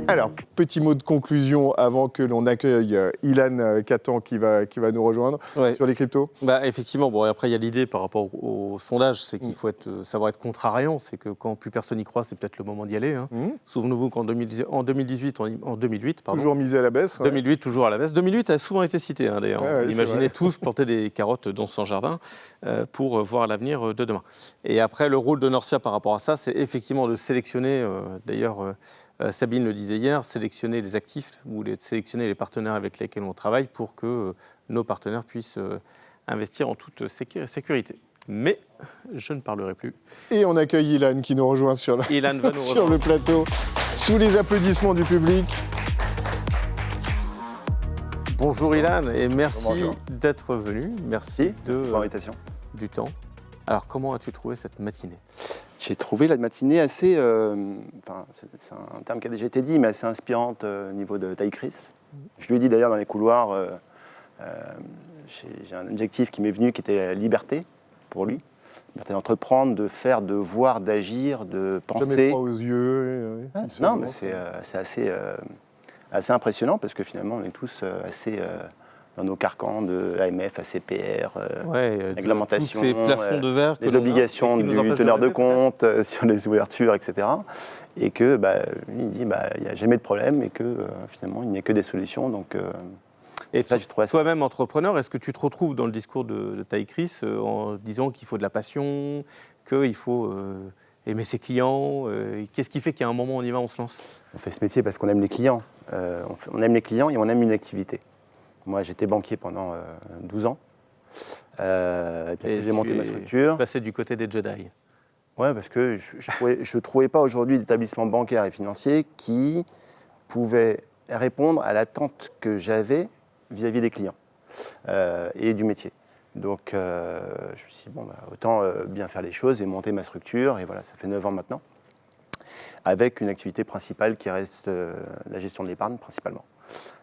Alors, petit mot de conclusion avant que l'on accueille Ilan Catan qui va nous rejoindre sur les cryptos. Effectivement, bon, après il y a l'idée par rapport au sondage, c'est qu'il faut savoir être contrariant, c'est que quand plus personne n'y croit, c'est peut-être le moment d'y aller. Souvenez-vous qu'en 2008, toujours misé à la baisse. 2008, toujours à la baisse. 2008 a souvent été cité, d'ailleurs. On imaginait tous planter des carottes dans son jardin pour voir l'avenir de demain. Et après, le rôle de Norcia par rapport à ça, c'est effectivement de sélectionner, d'ailleurs, Sabine le disait hier, sélectionner les actifs ou sélectionner les partenaires avec lesquels on travaille pour que nos partenaires puissent investir en toute sécurité. Mais je ne parlerai plus. Et on accueille Ilan qui nous rejoint sur le plateau, sous les applaudissements du public. Bonjour Ilan et merci d'être venu. Merci de l'invitation. Du temps. Alors comment as-tu trouvé cette matinée ? J'ai trouvé la matinée assez, c'est un terme qui a déjà été dit, mais assez inspirante au niveau de Taïkris. Je lui ai dit d'ailleurs dans les couloirs, j'ai un objectif qui m'est venu qui était la liberté pour lui. Liberté d'entreprendre, de faire, de voir, d'agir, de penser. Jamais froid aux yeux. Non, mais c'est assez impressionnant parce que finalement on est tous assez... dans nos carcans de AMF, ACPR, réglementation, ces plafonds de verre les obligations du teneur de compte sur les ouvertures, etc. Et que, lui, il dit, il n'y a jamais de problème et que finalement, il n'y a que des solutions. Donc, et toi-même, entrepreneur, est-ce que tu te retrouves dans le discours de Taïkris en disant qu'il faut de la passion, qu'il faut aimer ses clients qu'est-ce qui fait qu'à un moment, on y va, on se lance ? On fait ce métier parce qu'on aime les clients. On aime les clients et on aime une activité. Moi, j'étais banquier pendant 12 ans. Et puis j'ai monté ma structure. Passé du côté des Jedi. Ouais, parce que je ne trouvais pas aujourd'hui d'établissement bancaire et financier qui pouvait répondre à l'attente que j'avais vis-à-vis des clients et du métier. Donc, je me suis dit, autant bien faire les choses et monter ma structure. Et voilà, ça fait 9 ans maintenant. Avec une activité principale qui reste la gestion de l'épargne, principalement.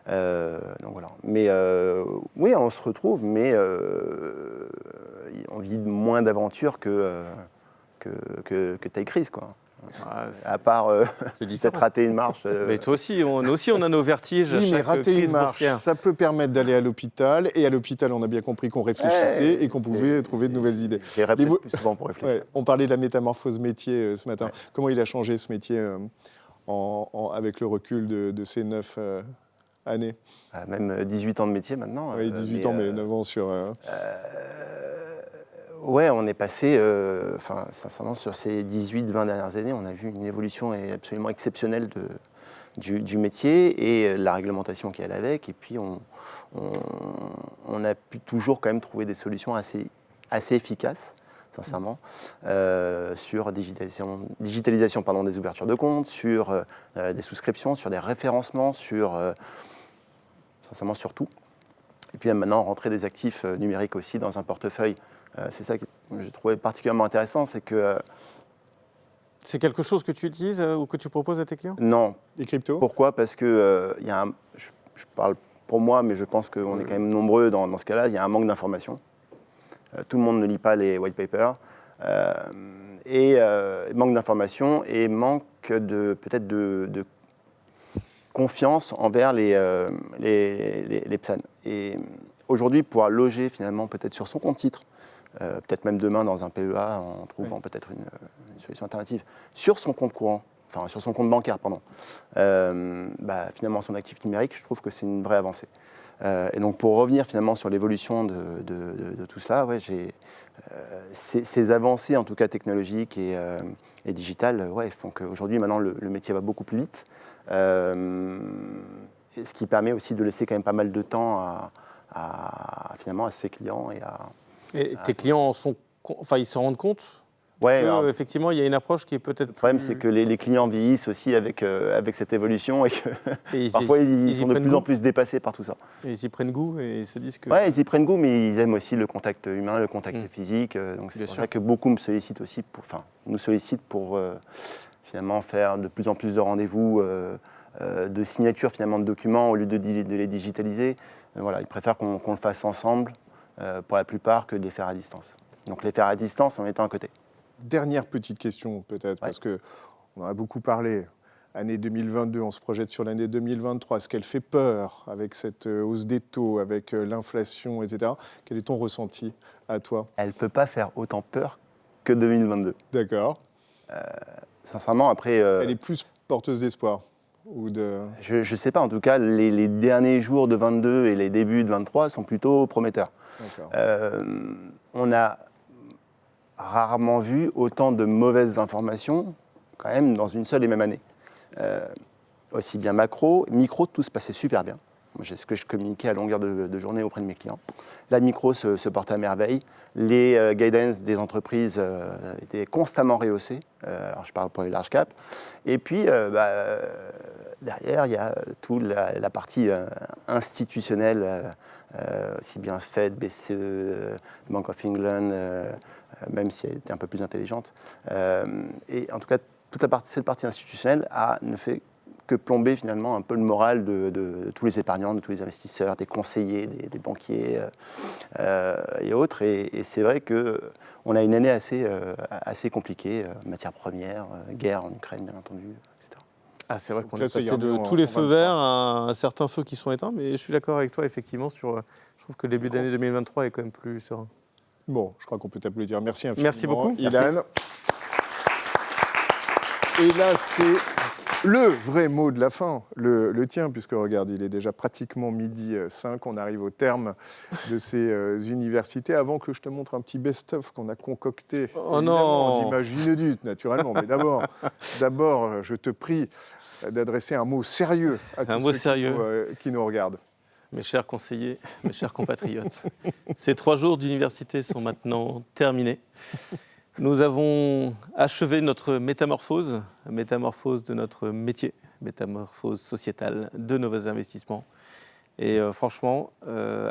Donc voilà. Mais oui, on se retrouve, mais on vit moins d'aventures que Taïkris, quoi. À part peut-être rater une marche. Mais toi aussi, on a nos vertiges. Oui, mais rater une marche, ça peut permettre d'aller à l'hôpital. Et à l'hôpital, on a bien compris qu'on réfléchissait et qu'on pouvait trouver de nouvelles idées. J'irai peut-être plus souvent pour réfléchir. On parlait de la métamorphose métier ce matin. Comment il a changé ce métier avec le recul de ces 9 années. Même 18 ans de métier maintenant. Oui, 18 ans, mais 9 ans sur... Ouais, on est passé, sincèrement, sur ces 18-20 dernières années, on a vu une évolution absolument exceptionnelle du métier et la réglementation qui allait avec. Et puis, on a pu toujours quand même trouver des solutions assez efficaces, sincèrement, sur digitalisation des ouvertures de comptes, sur des souscriptions, sur des référencements, sincèrement sur tout. Et puis maintenant, rentrer des actifs numériques aussi dans un portefeuille. C'est ça que j'ai trouvé particulièrement intéressant, c'est que... C'est quelque chose que tu utilises ou que tu proposes à tes clients ? Non. Les cryptos ? Pourquoi ? Parce que je parle pour moi, mais je pense qu'on est quand même nombreux dans ce cas-là, il y a un manque d'information. Tout le monde ne lit pas les white papers. Manque d'information et manque peut-être de confiance envers les PSAN. Et aujourd'hui, pouvoir loger finalement peut-être sur son compte titre, peut-être même demain dans un PEA en trouvant peut-être une solution alternative, sur son compte courant, enfin sur son compte bancaire, pardon, finalement son actif numérique, je trouve que c'est une vraie avancée. Et donc pour revenir finalement sur l'évolution de tout cela, ces avancées en tout cas technologiques et digitales font qu'aujourd'hui maintenant le métier va beaucoup plus vite. Ce qui permet aussi de laisser quand même pas mal de temps à ses clients et tes clients ils se rendent compte effectivement, il y a une approche qui est peut-être. Le problème, c'est que les clients vieillissent aussi avec cette évolution et que parfois ils sont de plus en plus dépassés par tout ça. Et ils y prennent goût et ils se disent que. Oui, ils y prennent goût, mais ils aiment aussi le contact humain, le contact physique. Donc c'est pour ça que beaucoup nous sollicitent pour finalement faire de plus en plus de rendez-vous, de signatures finalement de documents au lieu de les digitaliser. Voilà, ils préfèrent qu'on le fasse ensemble pour la plupart que de les faire à distance. Donc les faire à distance en étant à côté. Dernière petite question peut-être, parce qu'on en a beaucoup parlé. année 2022, on se projette sur l'année 2023. Est-ce qu'elle fait peur avec cette hausse des taux, avec l'inflation, etc. Quel est ton ressenti à toi? Elle ne peut pas faire autant peur que 2022. D'accord. Sincèrement, après... Elle est plus porteuse d'espoir ou de... Je ne sais pas, en tout cas, les derniers jours de 22 et les débuts de 23 sont plutôt prometteurs. On a rarement vu autant de mauvaises informations, quand même, dans une seule et même année. Aussi bien macro, micro, tout se passait super bien. C'est ce que je communiquais à longueur de journée auprès de mes clients. La micro se portait à merveille. Les guidance des entreprises étaient constamment rehaussés. Alors je parle pour les large caps. Et puis, derrière, il y a toute la partie institutionnelle, aussi bien Fed, BCE, Bank of England, même si elle était un peu plus intelligente. Et en tout cas, cette partie institutionnelle ne fait que plomber finalement un peu le moral de tous les épargnants, de tous les investisseurs, des conseillers, des banquiers et autres. Et c'est vrai qu'on a une année assez compliquée, matières premières, guerre en Ukraine bien entendu, etc. Ah, c'est vrai qu'on est passé de tous les feux verts à un certain feu qui sont éteints, mais je suis d'accord avec toi effectivement je trouve que le début d'année 2023 est quand même plus serein. Bon, je crois qu'on peut t'applaudir. Merci infiniment. Merci beaucoup. Ilan. Merci. Et là, c'est le vrai mot de la fin, le tien, puisque regarde, il est déjà pratiquement 12h05. On arrive au terme de ces universités. Avant que je te montre un petit best-of qu'on a concocté, d'images inédites, naturellement. Mais d'abord, je te prie d'adresser un mot sérieux à tous ceux qui nous regardent. Mes chers conseillers, mes chers compatriotes, ces 3 jours d'université sont maintenant terminés. Nous avons achevé notre métamorphose de notre métier, métamorphose sociétale de nos investissements. Et franchement,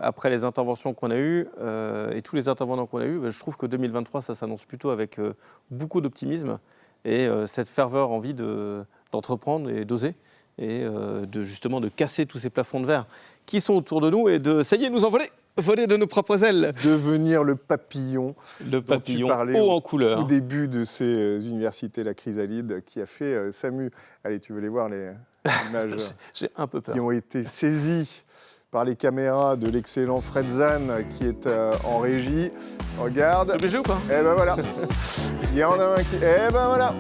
après les interventions qu'on a eues et tous les intervenants qu'on a eus, je trouve que 2023, ça s'annonce plutôt avec beaucoup d'optimisme et cette ferveur, envie d'entreprendre et d'oser et justement de casser tous ces plafonds de verre qui sont autour de nous et ça y est, nous envoler de nos propres ailes. Devenir le papillon haut en couleur. Au début de ces universités, la chrysalide, qui a fait SAMU. Allez, tu veux les voir, les images J'ai un peu peur. Qui ont été saisies par les caméras de l'excellent Fred Zahn, qui est en régie. Regarde. C'est obligé ou pas? Eh ben voilà. Il y en a un qui... Eh ben voilà.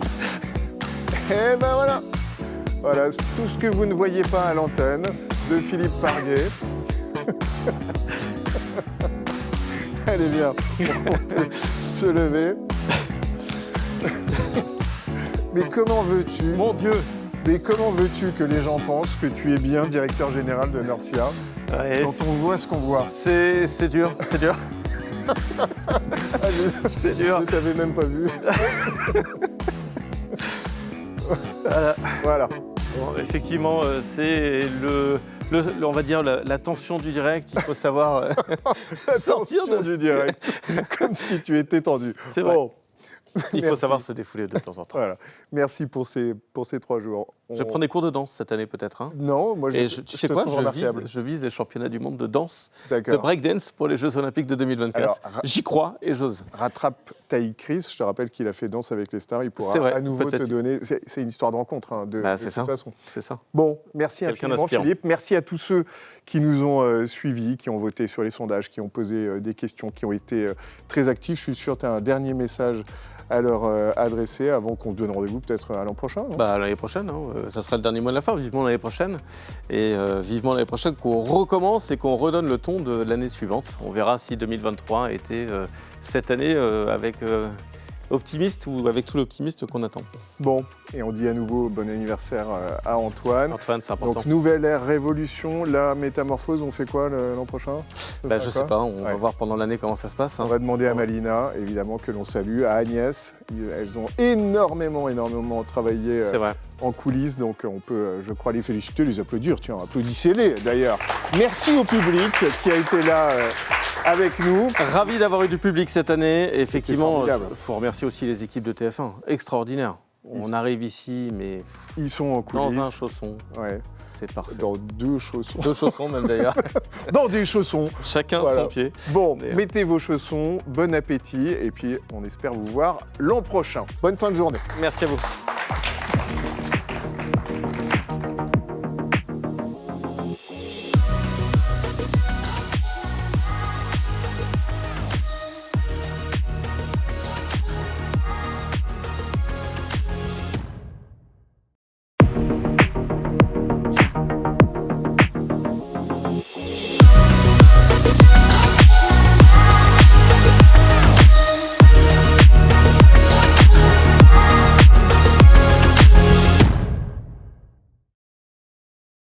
Eh ben voilà. Voilà, tout ce que vous ne voyez pas à l'antenne de Philippe Parguet. Allez, bien, on peut se lever. Mais comment veux-tu... Mon Dieu! Mais comment veux-tu que les gens pensent que tu es bien directeur général de Norcia quand on voit ce qu'on voit? C'est dur, c'est dur. C'est dur. Je t'avais même pas vu. Voilà. Bon, effectivement, c'est on va dire la tension du direct. Il faut savoir sortir du direct, comme si tu étais tendu. C'est vrai. Bon. Il faut savoir se défouler de temps en temps. Voilà. Merci pour ces 3 jours. Je prends des cours de danse cette année peut-être. Hein. Non, moi tu sais quoi, je vise les championnats du monde de danse, de breakdance pour les Jeux Olympiques de 2024. J'y crois et j'ose. Rattrape Taï Chris, je te rappelle qu'il a fait Danse avec les stars, il pourra à nouveau te donner... C'est une histoire de rencontre, hein, de toute façon. C'est ça. Bon, merci infiniment Philippe, merci à tous ceux qui nous ont suivis, qui ont voté sur les sondages, qui ont posé des questions, qui ont été très actifs. Je suis sûr que tu as un dernier message à leur adresser avant qu'on se donne rendez-vous peut-être à l'an prochain. L'année prochaine, ça sera le dernier mois de la fin, vivement l'année prochaine. Et vivement l'année prochaine qu'on recommence et qu'on redonne le ton de l'année suivante. On verra si 2023 a été cette année avec optimiste ou avec tout l'optimiste qu'on attend. Bon, et on dit à nouveau bon anniversaire à Antoine. Antoine, c'est important. Donc nouvelle ère, révolution, la métamorphose, on fait quoi l'an prochain? Je ne sais pas, on va voir pendant l'année comment ça se passe. On va demander à Malina, évidemment, que l'on salue, à Agnès. Elles ont énormément travaillé en coulisses, donc on peut, je crois, les féliciter, les applaudir. Tiens, applaudissez-les d'ailleurs. Merci au public qui a été là avec nous. Ravi d'avoir eu du public cette année. Effectivement, il faut remercier aussi les équipes de TF1, extraordinaire. On arrive ici, mais ils sont en coulisses. Dans un chausson. Ouais. C'est parfait. Dans 2 chaussons. 2 chaussons même d'ailleurs. Dans des chaussons. Chacun son pied. Bon, mettez vos chaussons, bon appétit et puis on espère vous voir l'an prochain. Bonne fin de journée. Merci à vous.